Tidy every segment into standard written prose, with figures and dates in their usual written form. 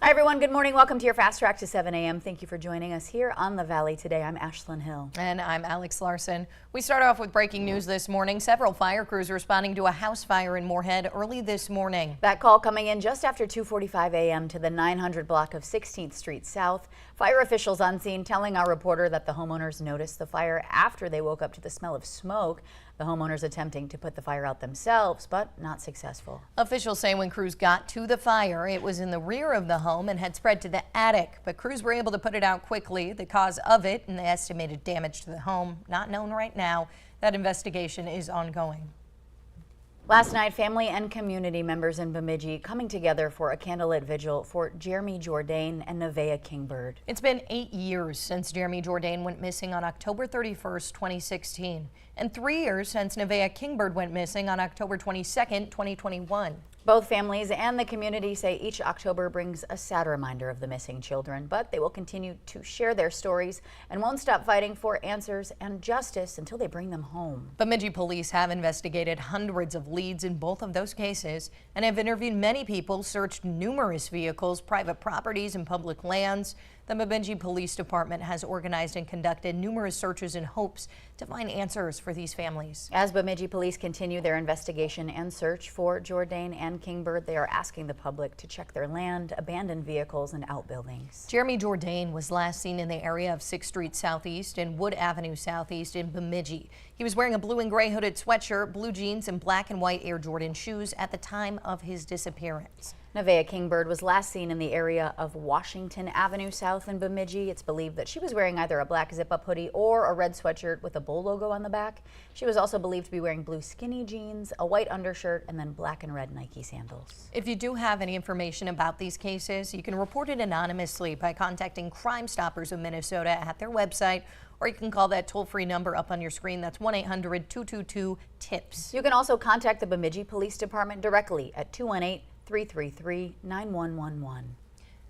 Hi everyone, good morning. Welcome to your Fast Track to 7 a.m. Thank you for joining us here on the Valley today. I'm Ashlyn Hill. And I'm Alex Larson. We start off with breaking news this morning. Several fire crews responding to a house fire in Moorhead early this morning. That call coming in just after 2:45 a.m. to the 900 block of 16th Street South. Fire officials on scene telling our reporter that the homeowners noticed the fire after they woke up to the smell of smoke. The homeowners attempting to put the fire out themselves, but not successful. Officials say when crews got to the fire, it was in the rear of the home and had spread to the attic, but crews were able to put it out quickly. The cause of it and the estimated damage to the home not known right now. That investigation is ongoing. Last night, family and community members in Bemidji coming together for a candlelit vigil for Jeremy Jourdain and Nevaeh Kingbird. It's been 8 years since Jeremy Jourdain went missing on October 31st, 2016, and 3 years since Nevaeh Kingbird went missing on October 22nd, 2021. Both families and the community say each October brings a sad reminder of the missing children, but they will continue to share their stories and won't stop fighting for answers and justice until they bring them home. Bemidji police have investigated hundreds of leads in both of those cases and have interviewed many people, searched numerous vehicles, private properties, and public lands. The Bemidji Police Department has organized and conducted numerous searches in hopes to find answers for these families. As Bemidji police continue their investigation and search for Jourdain and Kingbird, they are asking the public to check their land, abandoned vehicles, and outbuildings. Jeremy Jourdain was last seen in the area of 6th Street Southeast and Wood Avenue Southeast in Bemidji. He was wearing a blue and gray hooded sweatshirt, blue jeans, and black and white Air Jordan shoes at the time of his disappearance. Nevaeh Kingbird was last seen in the area of Washington Avenue South in Bemidji. It's believed that she was wearing either a black zip-up hoodie or a red sweatshirt with a bull logo on the back. She was also believed to be wearing blue skinny jeans, a white undershirt, and then black and red Nike sandals. If you do have any information about these cases, you can report it anonymously by contacting Crime Stoppers of Minnesota at their website, or you can call that toll-free number up on your screen. That's 1-800-222-TIPS. You can also contact the Bemidji Police Department directly at 218-333-9111.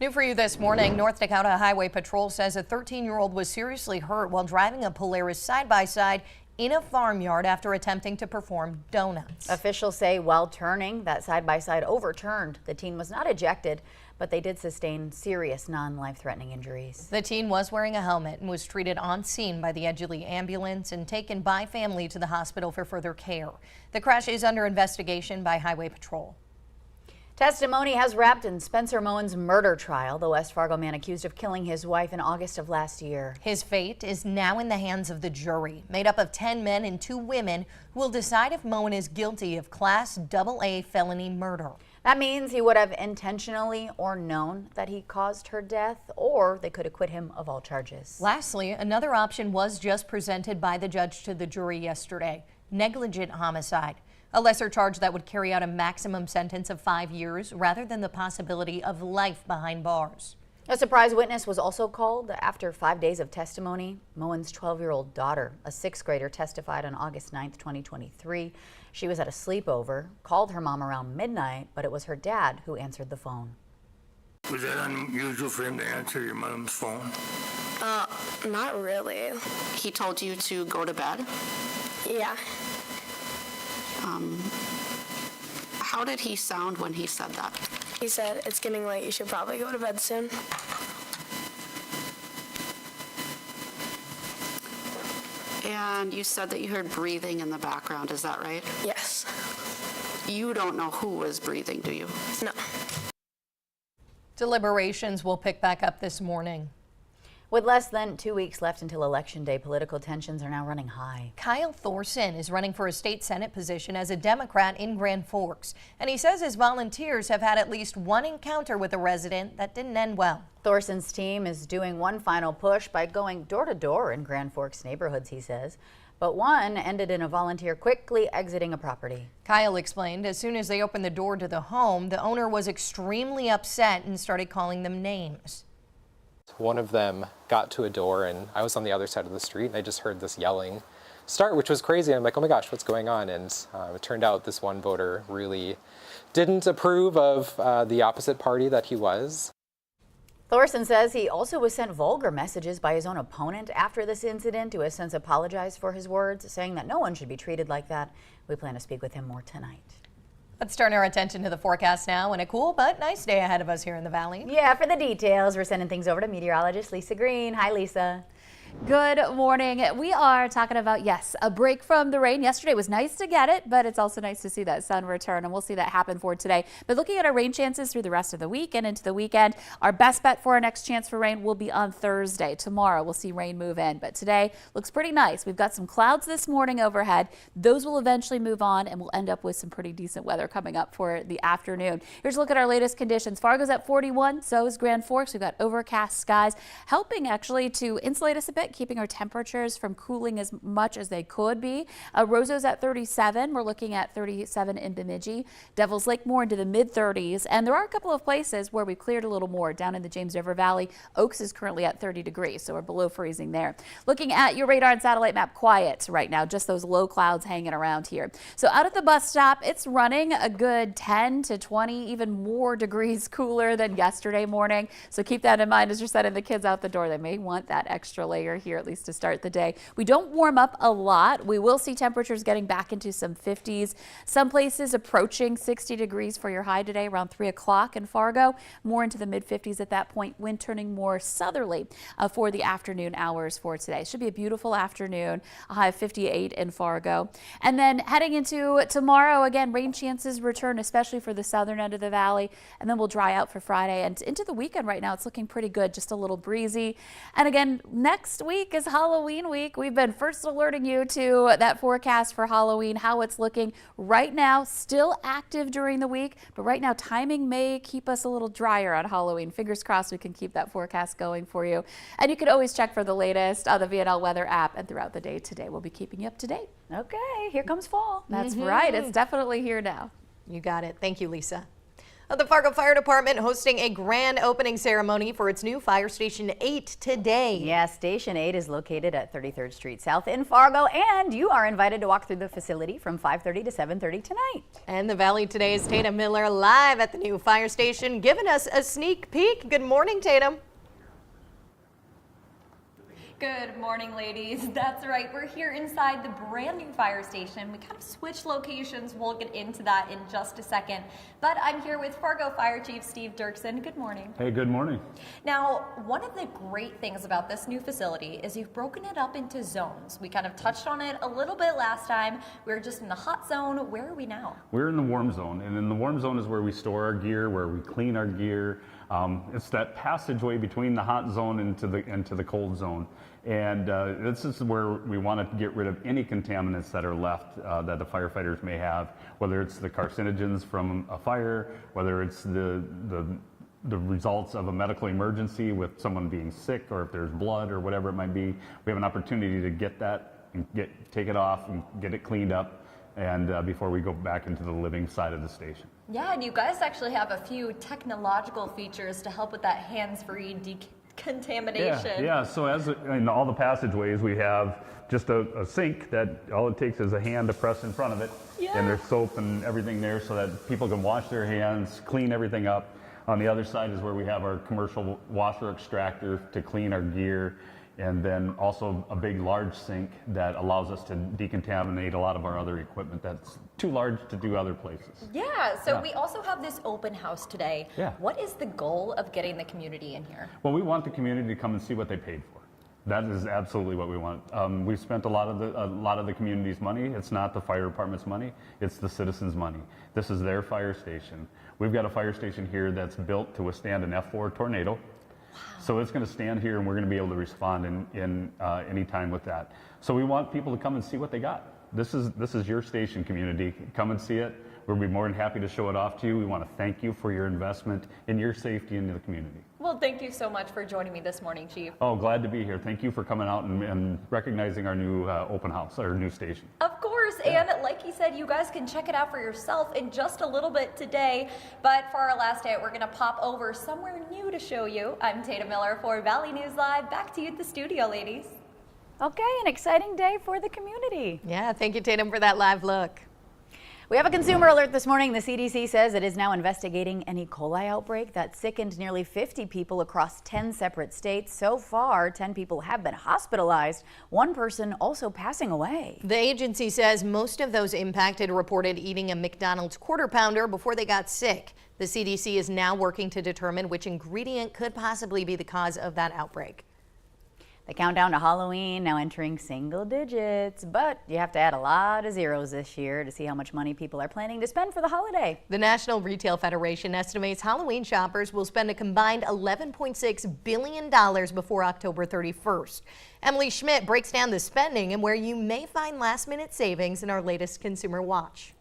New for you this morning, North Dakota Highway Patrol says a 13-year-old was seriously hurt while driving a Polaris side-by-side in a farmyard after attempting to perform donuts. Officials say while turning, that side-by-side overturned. The teen was not ejected, but they did sustain serious non-life-threatening injuries. The teen was wearing a helmet and was treated on scene by the Edgerly ambulance and taken by family to the hospital for further care. The crash is under investigation by Highway Patrol. Testimony has wrapped in Spencer Moen's murder trial, the West Fargo man accused of killing his wife in August of last year. His fate is now in the hands of the jury, made up of 10 men and 2 women, who will decide if Moen is guilty of Class AA felony murder. That means he would have intentionally or known that he caused her death, or they could acquit him of all charges. Lastly, another option was just presented by the judge to the jury yesterday: negligent homicide. A lesser charge that would carry out a maximum sentence of 5 years rather than the possibility of life behind bars. A surprise witness was also called after 5 days of testimony. Moen's 12-year-old daughter, a 6th grader, testified on August 9th, 2023. She was at a sleepover, called her mom around midnight, but it was her dad who answered the phone. Was that unusual for him to answer your mom's phone? Not really. He told you to go to bed? Yeah. How did he sound when he said that? He said, "It's getting late, you should probably go to bed soon." And you said that you heard breathing in the background, is that right? Yes. You don't know who was breathing, do you? No. Deliberations will pick back up this morning. With less than 2 weeks left until Election Day, political tensions are now running high. Kyle Thorson is running for a state Senate position as a Democrat in Grand Forks, and he says his volunteers have had at least one encounter with a resident that didn't end well. Thorson's team is doing one final push by going door to door in Grand Forks neighborhoods, he says, but one ended in a volunteer quickly exiting a property. Kyle explained as soon as they opened the door to the home, the owner was extremely upset and started calling them names. One of them got to a door and I was on the other side of the street and I just heard this yelling start, which was crazy. I'm like, oh my gosh, what's going on? And it turned out this one voter really didn't approve of the opposite party that he was. Thorson says he also was sent vulgar messages by his own opponent after this incident, who has since apologized for his words, saying that no one should be treated like that. We plan to speak with him more tonight. Let's turn our attention to the forecast now, and a cool but nice day ahead of us here in the Valley. Yeah, for the details, we're sending things over to meteorologist Lisa Green. Hi, Lisa. Good morning. We are talking about, yes, a break from the rain. Yesterday was nice to get it, but it's also nice to see that sun return, and we'll see that happen for today. But looking at our rain chances through the rest of the week and into the weekend, our best bet for our next chance for rain will be on Thursday. Tomorrow, we'll see rain move in, but today looks pretty nice. We've got some clouds this morning overhead. Those will eventually move on, and we'll end up with some pretty decent weather coming up for the afternoon. Here's a look at our latest conditions. Fargo's at 41, so is Grand Forks. We've got overcast skies, helping actually to insulate us a bit, keeping our temperatures from cooling as much as they could be. Roseau's at 37. We're looking at 37 in Bemidji. Devil's Lake more into the mid-30s. And there are a couple of places where we've cleared a little more. Down in the James River Valley, Oaks is currently at 30 degrees, so we're below freezing there. Looking at your radar and satellite map, quiet right now. Just those low clouds hanging around here. So out at the bus stop, it's running a good 10 to 20, even more degrees cooler than yesterday morning. So keep that in mind as you're sending the kids out the door. They may want that extra layer here, at least to start the day. We don't warm up a lot. We will see temperatures getting back into some 50s. Some places approaching 60 degrees for your high today around 3 o'clock in Fargo. More into the mid 50s at that point. Wind turning more southerly for the afternoon hours for today. Should be a beautiful afternoon. A high of 58 in Fargo. And then heading into tomorrow, again, rain chances return, especially for the southern end of the valley. And then we'll dry out for Friday and into the weekend. Right now, it's looking pretty good, just a little breezy. And again, next week is Halloween week. We've been first alerting you to that forecast for Halloween, how it's looking right now, still active during the week, but right now timing may keep us a little drier on Halloween. Fingers crossed we can keep that forecast going for you. And you can always check for the latest on the VNL weather app, and throughout the day today we'll be keeping you up to date. Okay, here comes fall. That's right. It's definitely here now. You got it. Thank you, Lisa. The Fargo Fire Department hosting a grand opening ceremony for its new Fire Station 8 today. Yeah, Station 8 is located at 33rd Street South in Fargo, and you are invited to walk through the facility from 5:30 to 7:30 tonight. And the Valley Today's Tatum Miller live at the new fire station, giving us a sneak peek. Good morning, Tatum. Good morning, ladies. That's right. We're here inside the brand new fire station. We kind of switched locations. We'll get into that in just a second. But I'm here with Fargo Fire Chief Steve Dirksen. Good morning. Hey, good morning. Now, one of the great things about this new facility is you've broken it up into zones. We kind of touched on it a little bit last time. We were just in the hot zone. Where are we now? We're in the warm zone, and in the warm zone is where we store our gear, where we clean our gear. It's that passageway between the hot zone into the cold zone. And this is where we want to get rid of any contaminants that are left that the firefighters may have, whether it's the carcinogens from a fire, whether it's the results of a medical emergency with someone being sick, or if there's blood or whatever it might be. We have an opportunity to get that and take it off and get it cleaned up, and before we go back into the living side of the station. Yeah, and you guys actually have a few technological features to help with that hands-free decontamination. Yeah. So as in all the passageways, we have just a sink that all it takes is a hand to press in front of it, and there's soap and everything there so that people can wash their hands, clean everything up. On the other side is where we have our commercial washer extractor to clean our gear, and then also a big large sink that allows us to decontaminate a lot of our other equipment that's too large to do other places. Yeah, so we also have this open house today. Yeah. What is the goal of getting the community in here? Well, we want the community to come and see what they paid for. That is absolutely what we want. We've spent a lot of the community's money. It's not the fire department's money. It's the citizens' money. This is their fire station. We've got a fire station here that's built to withstand an F4 tornado. So it's going to stand here, and we're going to be able to respond in any time with that. So we want people to come and see what they got. This is your station, community. Come and see it. We'll be more than happy to show it off to you. We want to thank you for your investment in your safety in the community. Well, thank you so much for joining me this morning, Chief. Oh, glad to be here. Thank you for coming out and recognizing our new open house, our new station. Of course, and like he said, you guys can check it out for yourself in just a little bit today. But for our last day, we're going to pop over somewhere new to show you. I'm Tatum Miller for Valley News Live. Back to you at the studio, ladies. Okay, an exciting day for the community. Yeah, thank you, Tatum, for that live look. We have a consumer alert this morning. The CDC says it is now investigating an E. coli outbreak that sickened nearly 50 people across 10 separate states. So far, 10 people have been hospitalized, one person also passing away. The agency says most of those impacted reported eating a McDonald's Quarter Pounder before they got sick. The CDC is now working to determine which ingredient could possibly be the cause of that outbreak. The countdown to Halloween now entering single digits, but you have to add a lot of zeros this year to see how much money people are planning to spend for the holiday. The National Retail Federation estimates Halloween shoppers will spend a combined $11.6 billion before October 31st. Emily Schmidt breaks down the spending and where you may find last-minute savings in our latest Consumer Watch.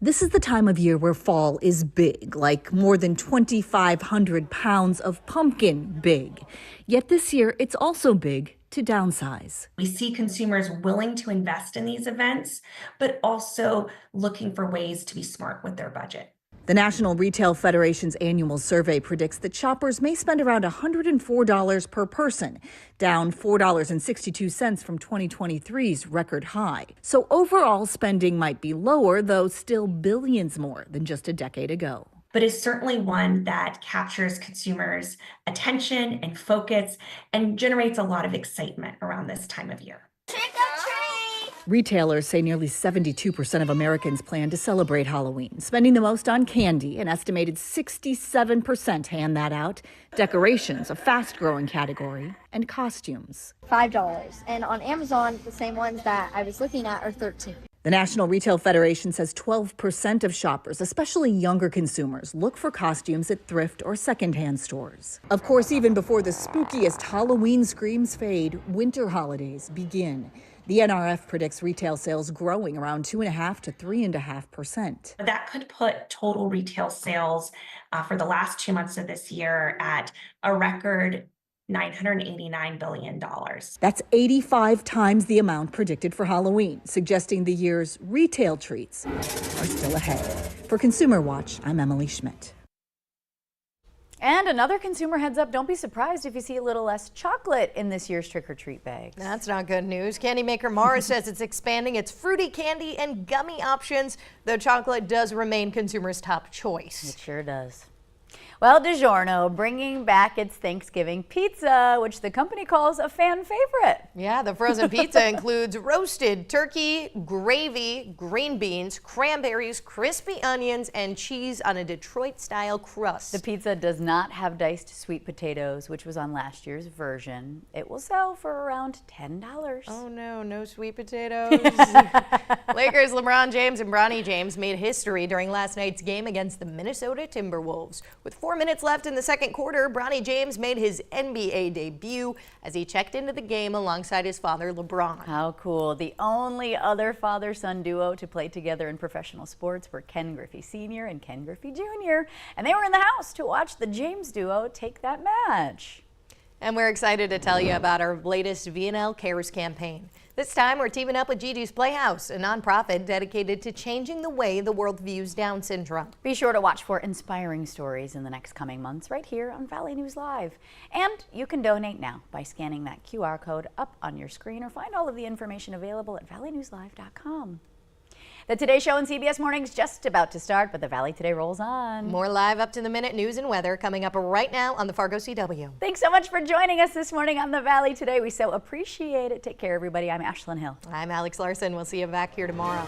This is the time of year where fall is big, like more than 2,500 pounds of pumpkin big. Yet this year, it's also big to downsize. We see consumers willing to invest in these events, but also looking for ways to be smart with their budget. The National Retail Federation's annual survey predicts that shoppers may spend around $104 per person, down $4.62 from 2023's record high. So overall spending might be lower, though still billions more than just a decade ago. But it's certainly one that captures consumers' attention and focus and generates a lot of excitement around this time of year. Retailers say nearly 72% of Americans plan to celebrate Halloween, spending the most on candy. An estimated 67% hand that out. Decorations, a fast-growing category, and costumes. $5. And on Amazon, the same ones that I was looking at are $13. The National Retail Federation says 12% of shoppers, especially younger consumers, look for costumes at thrift or secondhand stores. Of course, even before the spookiest Halloween screams fade, winter holidays begin. The NRF predicts retail sales growing around 2.5% to 3.5%. That could put total retail sales for the last 2 months of this year at a record $989 billion. That's 85 times the amount predicted for Halloween, suggesting the year's retail treats are still ahead. For Consumer Watch, I'm Emily Schmidt. And another consumer heads up, don't be surprised if you see a little less chocolate in this year's trick-or-treat bags. That's not good news. Candy maker Mars says it's expanding its fruity candy and gummy options, though chocolate does remain consumers' top choice. It sure does. Well, DiGiorno bringing back its Thanksgiving pizza, which the company calls a fan favorite. Yeah, the frozen pizza includes roasted turkey, gravy, green beans, cranberries, crispy onions, and cheese on a Detroit-style crust. The pizza does not have diced sweet potatoes, which was on last year's version. It will sell for around $10. Oh no, no sweet potatoes. Lakers LeBron James and Bronny James made history during last night's game against the Minnesota Timberwolves. With 4 minutes left in the second quarter, Bronny James made his NBA debut as he checked into the game alongside his father, LeBron. How cool. The only other father-son duo to play together in professional sports were Ken Griffey Sr. and Ken Griffey Jr., and they were in the house to watch the James duo take that match. And we're excited to tell you about our latest VNL Cares campaign. This time, we're teaming up with Gigi's Playhouse, a nonprofit dedicated to changing the way the world views Down syndrome. Be sure to watch for inspiring stories in the next coming months right here on Valley News Live. And you can donate now by scanning that QR code up on your screen or find all of the information available at valleynewslive.com. The Today Show on CBS Mornings just about to start, but the Valley Today rolls on. More live up-to-the-minute news and weather coming up right now on the Fargo CW. Thanks so much for joining us this morning on the Valley Today. We so appreciate it. Take care, everybody. I'm Ashlyn Hill. I'm Alex Larson. We'll see you back here tomorrow.